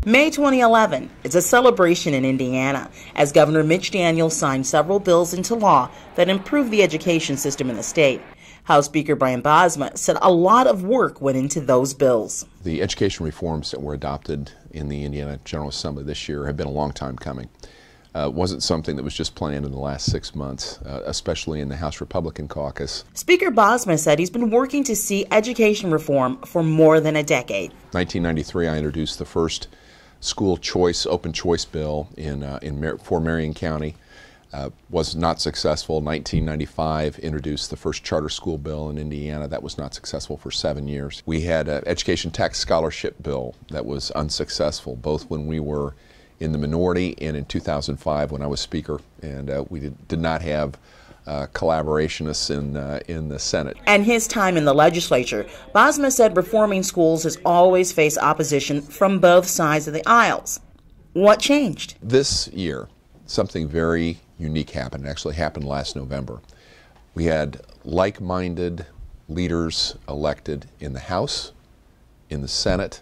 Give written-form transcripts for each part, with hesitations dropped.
May 2011 is a celebration in Indiana as Governor Mitch Daniels signed several bills into law that improve the education system in the state. House Speaker Brian Bosma said a lot of work went into those bills. The education reforms that were adopted in the Indiana General Assembly this year have been a long time coming. It wasn't something that was just planned in the last 6 months, especially in the House Republican caucus. Speaker Bosma said he's been working to see education reform for more than a decade. 1993, I introduced the first school choice, open choice bill for Marion County. Was not successful. 1995, introduced the first charter school bill in Indiana. That was not successful for 7 years. We had an education tax scholarship bill that was unsuccessful, both when we were in the minority and in 2005 when I was Speaker, and we did not have collaborationists in the Senate. And his time in the legislature, Bosma said reforming schools has always faced opposition from both sides of the aisles. What changed? This year, something very unique happened. It actually happened last November. We had like-minded leaders elected in the House, in the Senate,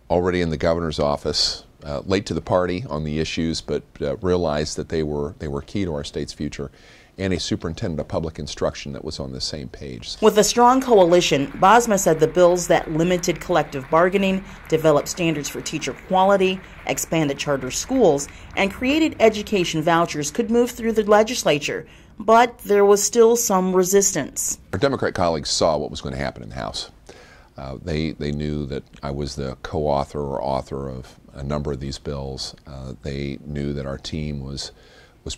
already in the governor's office, late to the party on the issues, but realized that they were key to our state's future, and a superintendent of public instruction that was on the same page. With a strong coalition, Bosma said the bills that limited collective bargaining, developed standards for teacher quality, expanded charter schools, and created education vouchers could move through the legislature, but there was still some resistance. Our Democrat colleagues saw what was going to happen in the House. They knew that I was the co-author or author of a number of these bills. They knew that our team was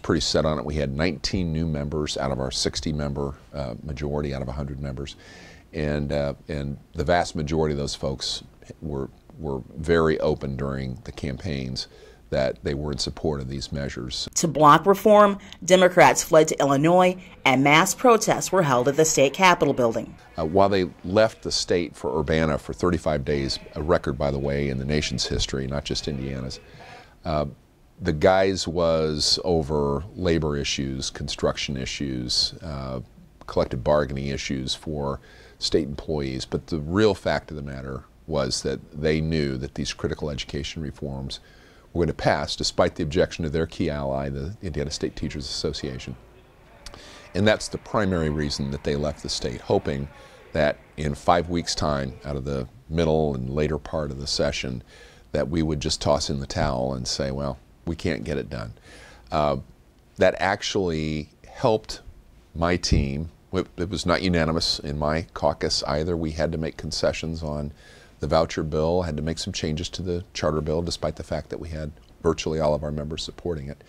pretty set on it. We had 19 new members out of our 60-member majority out of 100 members, and the vast majority of those folks were very open during the campaigns that they were in support of these measures. To block reform, Democrats fled to Illinois, and mass protests were held at the state Capitol building. While they left the state for Urbana for 35 days, a record, by the way, in the nation's history, not just Indiana's, the guise was over labor issues, construction issues, collective bargaining issues for state employees. But the real fact of the matter was that they knew that these critical education reforms were going to pass, despite the objection of their key ally, the Indiana State Teachers Association. And that's the primary reason that they left the state, hoping that in 5 weeks' time, out of the middle and later part of the session, that we would just toss in the towel and say, well, we can't get it done. That actually helped my team. It was not unanimous in my caucus either. We had to make concessions on the voucher bill, had to make some changes to the charter bill, despite the fact that we had virtually all of our members supporting it,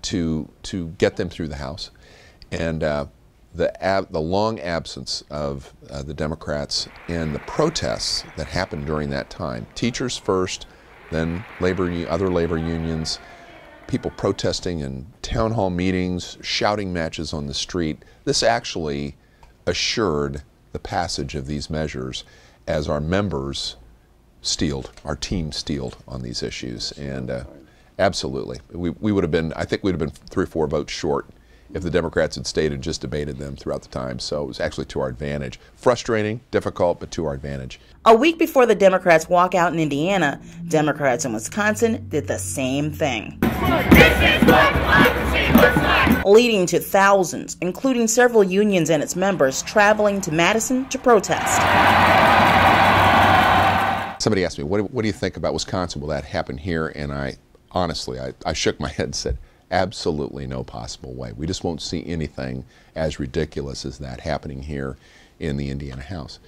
to get them through the House. And the long absence of the Democrats and the protests that happened during that time, teachers first, then other labor unions, people protesting in town hall meetings, shouting matches on the street, this actually assured the passage of these measures as our members our team steeled on these issues. And absolutely, we would have been, I think we would have been 3 or 4 votes short if the Democrats had stayed and just debated them throughout the time. So it was actually to our advantage. Frustrating, difficult, but to our advantage. A week before the Democrats walk out in Indiana, Democrats in Wisconsin did the same thing. This is what democracy looks like. Leading to thousands, including several unions and its members, traveling to Madison to protest. Somebody asked me, what do you think about Wisconsin? Will that happen here? And I honestly shook my head and said, absolutely no possible way. We just won't see anything as ridiculous as that happening here in the Indiana House.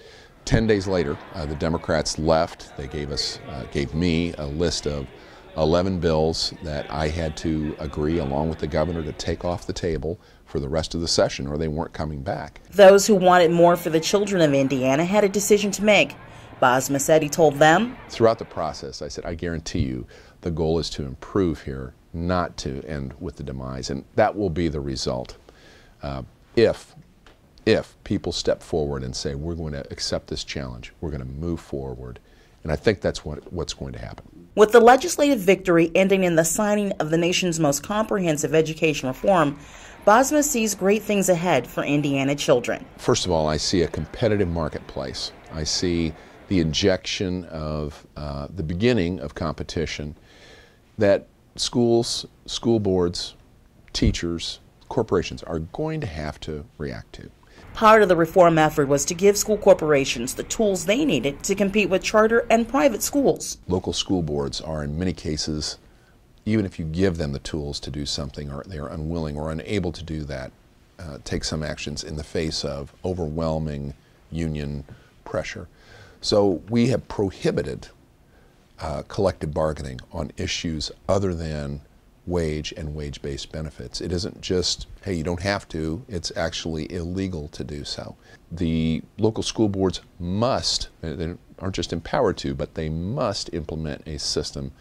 10 days later, the Democrats left. They gave me a list of 11 bills that I had to agree, along with the governor, to take off the table for the rest of the session, or they weren't coming back. Those who wanted more for the children of Indiana had a decision to make. Bosma said he told them, throughout the process, I said, I guarantee you the goal is to improve here, not to end with the demise, and that will be the result. If people step forward and say, we're going to accept this challenge, we're going to move forward, and I think that's what's going to happen. With the legislative victory ending in the signing of the nation's most comprehensive education reform, Bosma sees great things ahead for Indiana children. First of all, I see a competitive marketplace. I see the injection of the beginning of competition that schools, school boards, teachers, corporations are going to have to react to. Part of the reform effort was to give school corporations the tools they needed to compete with charter and private schools. Local school boards are, in many cases, even if you give them the tools to do something, or they are unwilling or unable to do that, take some actions in the face of overwhelming union pressure. So we have prohibited collective bargaining on issues other than wage and wage-based benefits. It isn't just, hey, you don't have to, it's actually illegal to do so. The local school boards must, they aren't just empowered to, but they must implement a system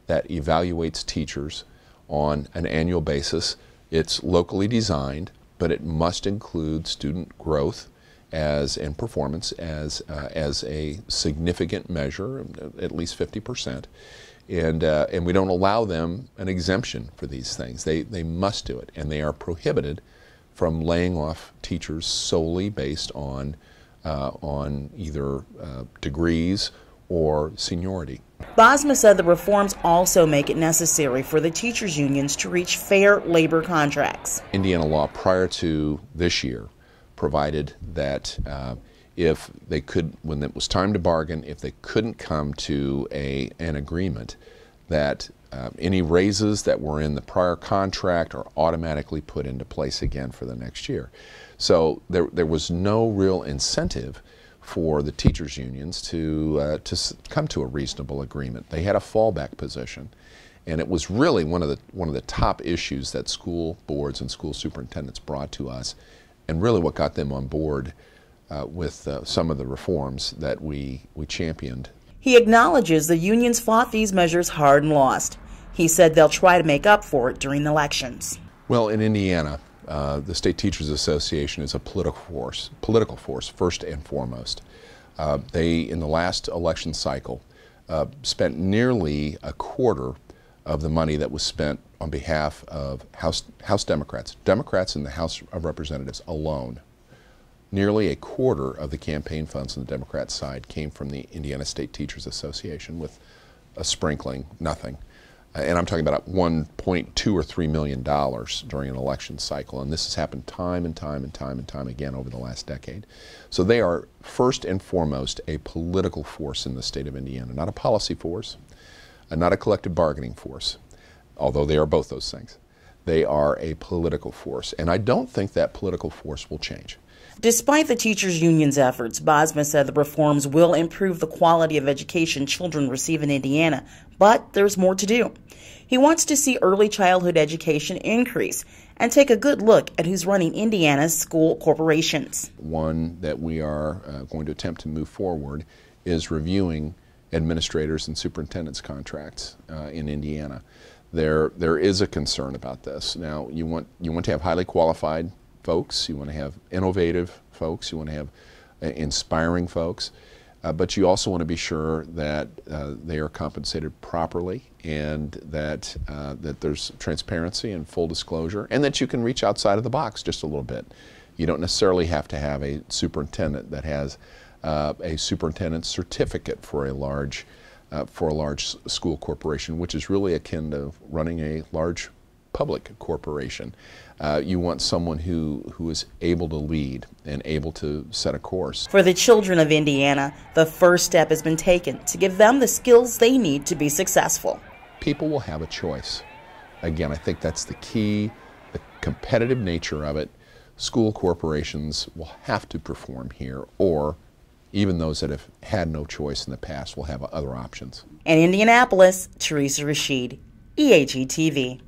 that evaluates teachers on an annual basis. It's locally designed, but it must include student growth and performance as a significant measure, at least 50%. And we don't allow them an exemption for these things. They must do it, and they are prohibited from laying off teachers solely based on either degrees or seniority. Bosma said the reforms also make it necessary for the teachers' unions to reach fair labor contracts. Indiana law prior to this year provided that if they could, when it was time to bargain, if they couldn't come to an agreement, that any raises that were in the prior contract are automatically put into place again for the next year. So there was no real incentive for the teachers' unions to come to a reasonable agreement. They had a fallback position, and it was really one of the top issues that school boards and school superintendents brought to us, and really what got them on board with some of the reforms that we championed. He acknowledges the unions fought these measures hard and lost. He said they'll try to make up for it during the elections. Well, in Indiana, the State Teachers Association is a political force first and foremost. They, in the last election cycle, spent nearly a quarter of the money that was spent on behalf of House Democrats in the House of Representatives alone. Nearly a quarter of the campaign funds on the Democrat side came from the Indiana State Teachers Association, with a sprinkling, nothing. And I'm talking about $1.2 or $3 million during an election cycle, and this has happened time and time again over the last decade. So they are first and foremost a political force in the state of Indiana, not a policy force, and not a collective bargaining force, although they are both those things. They are a political force, and I don't think that political force will change. Despite the teachers' union's efforts, Bosma said the reforms will improve the quality of education children receive in Indiana, but there's more to do. He wants to see early childhood education increase and take a good look at who's running Indiana's school corporations. One that we are going to attempt to move forward is reviewing administrators and superintendents' contracts in Indiana. There is a concern about this. Now, you want to have highly qualified folks, you want to have innovative folks, you want to have inspiring folks, but you also want to be sure that they are compensated properly, and that there's transparency and full disclosure, and that you can reach outside of the box just a little bit. You don't necessarily have to have a superintendent that has a superintendent's certificate for a large school corporation, which is really akin to running a large public corporation. You want someone who is able to lead and able to set a course. For the children of Indiana, the first step has been taken to give them the skills they need to be successful. People will have a choice. Again, I think that's the key, the competitive nature of it. School corporations will have to perform here, or even those that have had no choice in the past will have other options. In Indianapolis, Teresa Rashid, EAG TV.